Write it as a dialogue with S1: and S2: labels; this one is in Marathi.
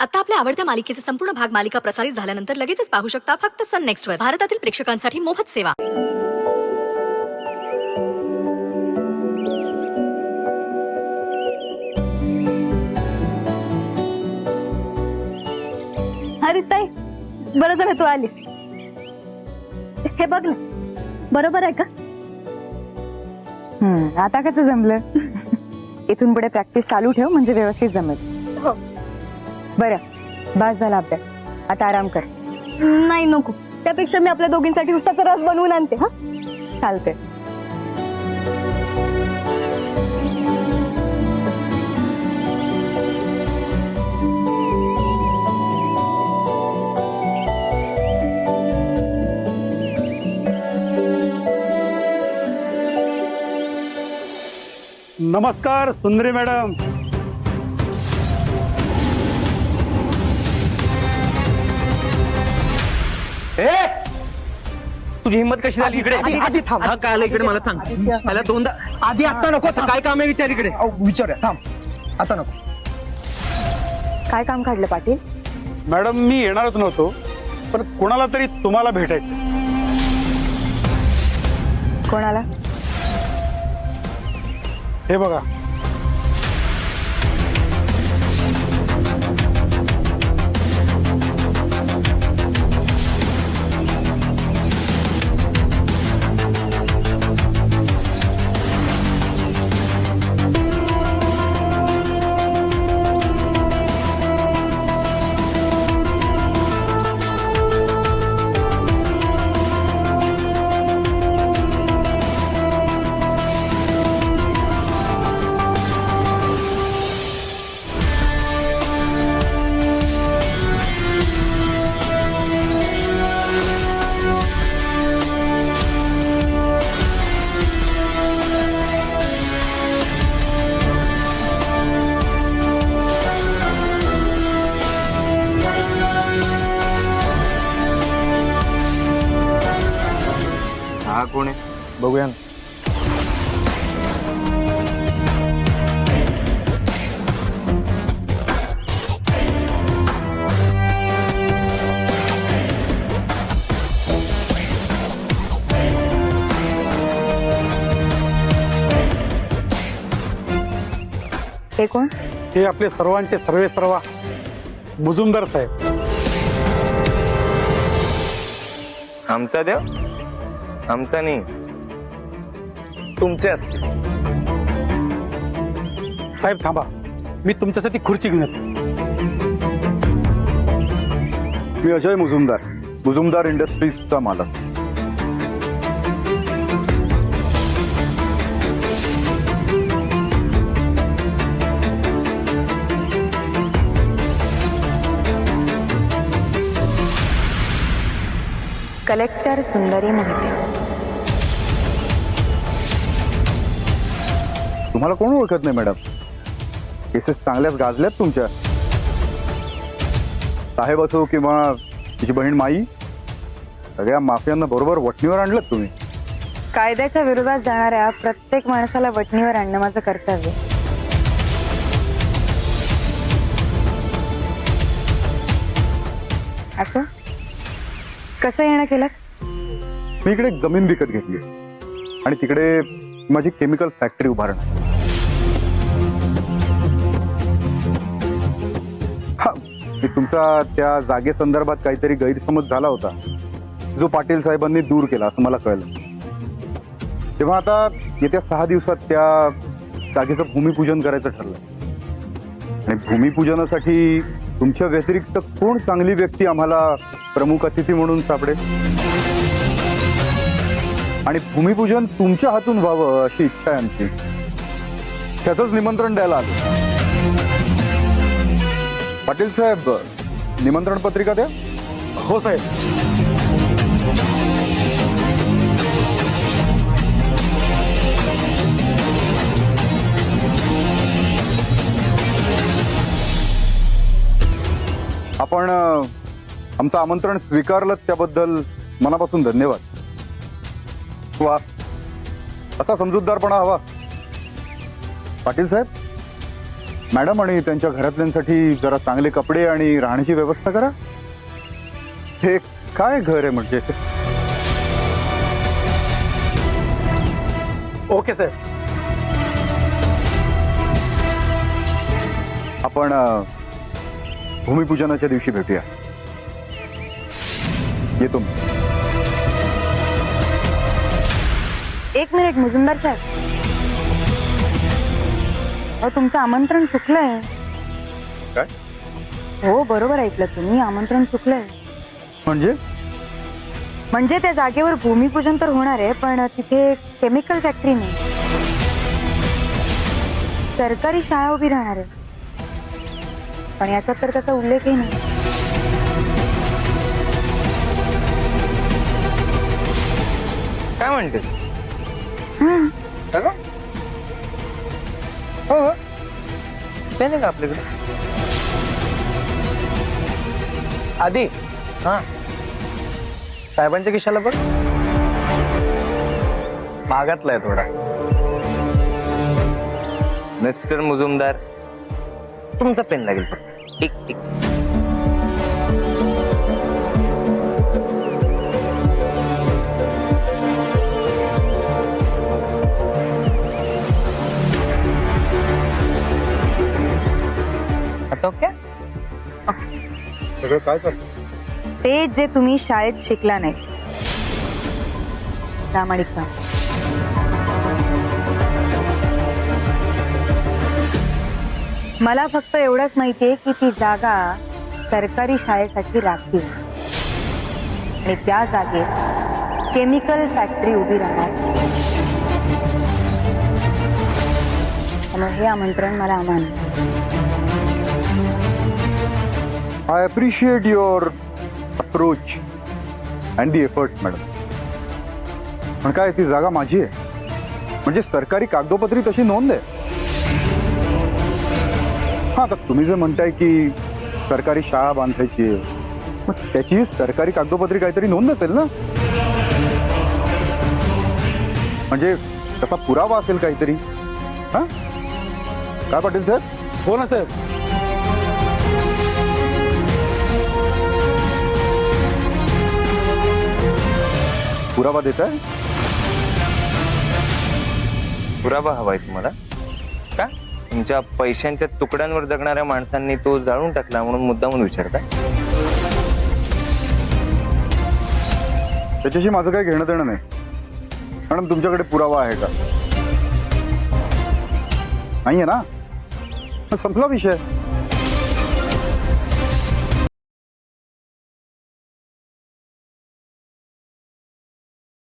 S1: आता आपल्या आवडत्या मालिकेचे संपूर्ण भाग मालिका प्रसारित झाल्यानंतर लगेचच पाहू शकता फक्त सन नेक्स्ट वर. भारतातील प्रेक्षकांसाठी मोफत सेवा.
S2: अरे ताई, बरं झालं तू आलीस. हे बघ ना, बरोबर आहे का?
S3: आता कसं जमलं? इथून पुढे प्रॅक्टिस चालू ठेव म्हणजे व्यवस्थित जमेल.
S2: हो.
S3: बरं, बास झाला अभ्यास, आता आराम कर.
S2: नाही नको, त्यापेक्षा मी आपल्या दोघींसाठी उसाचा रस बनवून आणते. हा
S3: चालते.
S4: नमस्कार सुंदरी मॅडम.
S5: तुझी हिंमत कशी झाली इकडे?
S6: आधी थांब.
S5: हा काय आलं इकडे मला सांग. मला दोनदा
S6: आधी आता नको.
S5: काय काम आहे विचार इकडे.
S6: विचारूया. थांब, आता नको.
S3: काय काम काढलं पाटील?
S4: मॅडम मी येणारच नव्हतो, पण कोणाला तरी तुम्हाला भेटायचं.
S3: कोणाला?
S4: हे बघा,
S5: हा कोण आहे
S6: बघूया ना.
S3: ते कोण?
S4: हे आपले सर्वांचे सर्वे सर्वा मुजुमदार साहेब.
S5: आमचा देव आमचा नाही, तुमचे असतील.
S4: साहेब थांबा, मी तुमच्यासाठी खुर्ची घेऊन येतो.
S7: मी अजय मुजुमदार, मुजुमदार इंडस्ट्रीजचा मालक.
S3: कलेक्टर सुंदरी मोहिते.
S7: तुम्हाला कोण ओळखत नाही मॅडम? केसेस चांगल्याच गाजल्यात तुमच्या. साहेब असो किंवा तिची बहीण माई, सगळ्या माफियांना बरोबर वटणीवर आणलं तुम्ही.
S3: कायद्याच्या विरोधात जाणाऱ्या प्रत्येक माणसाला वटणीवर आणणं माझं कर्तव्य. असं कसं येणं केलं?
S7: मी इकडे एक जमीन विकत घेतली आणि तिकडे माझी केमिकल फॅक्टरी उभारणार. हा, तुमचा त्या जागेसंदर्भात काहीतरी गैरसमज झाला होता, जो पाटील साहेबांनी दूर केला असं मला कळलं. तेव्हा आता येत्या 6 दिवसात त्या जागेचं भूमिपूजन करायचं ठरलं. आणि भूमिपूजनासाठी तुमच्या व्यतिरिक्त कोण चांगली व्यक्ती आम्हाला प्रमुख अतिथी म्हणून सापडेल? आणि भूमिपूजन तुमच्या हातून व्हावं अशी इच्छा आहे आमची. त्याचंच निमंत्रण द्यायला आलो. पाटील साहेब, निमंत्रण पत्रिका द्या.
S4: हो साहेब.
S7: आपण आमचं आमंत्रण स्वीकारलं त्याबद्दल मनापासून धन्यवाद. वा, असा समजूतदारपणा हवा. पाटील साहेब, मॅडम आणि त्यांच्या घरातल्यांसाठी जरा चांगले कपडे आणि राहण्याची व्यवस्था करा. हे काय घर आहे म्हणजे?
S4: Okay sir.
S7: आपण भूमिपूजनाच्या दिवशी भेटूया. येतो मी.
S3: एक मिनिट मुजुमदार साहेब, अहो तुमचं आमंत्रण चुकलंय.
S7: काय?
S3: हो बरोबर ऐकलं तुम्ही, आमंत्रण चुकलंय. म्हणजे त्या जागेवर भूमिपूजन तर होणार आहे, पण तिथे केमिकल फॅक्टरी नाही, सरकारी शाळा उभी राहणार आहे. पण याचा तर त्याचा उल्लेखही नाही.
S5: काय म्हणते?
S6: हो
S5: पेन आहे का आपल्याकडे?
S6: आधी हा साहेबांच्या खिशाला बघ, मागातलाय थोडा.
S5: मिस्टर मुजुमदार, तुमचा पेन लागेल फक्त. एक आता ओके.
S7: सगळं काय चालतं?
S3: ते जे तुम्ही शाळेत शिकला नाही, प्रामाणिकता. मला फक्त एवढंच माहितीये की ती जागा सरकारी शाळेसाठी राखीव आहे. आणि त्या जागेत केमिकल फॅक्टरी उभी राहणार. त्यामुळे हे आमंत्रण मला अमान्य.
S7: I appreciate your approach and the efforts madam. पण काय, ती जागा माझी आहे, म्हणजे सरकारी कागदोपत्री तशी नोंद आहे. हा, तर तुम्ही जे म्हणताय की सरकारी शाळा बांधायची आहे, मग त्याची सरकारी कागदोपत्री काहीतरी नोंद असेल ना, म्हणजे तसा पुरावा असेल काहीतरी. हा काय पाटील सर?
S4: हो ना सर.
S7: पुरावा देत आहे?
S5: पुरावा हवाय तुम्हाला का? तुमच्या पैशांच्या तुकड्यांवर जगणाऱ्या माणसांनी तो जाळून टाकला म्हणून मुद्दामून विचारता?
S7: त्याच्याशी माझं काही घेणं देणं नाही. मॅडम, तुमच्याकडे पुरावा आहे का? नाहीये ना, संपला विषय.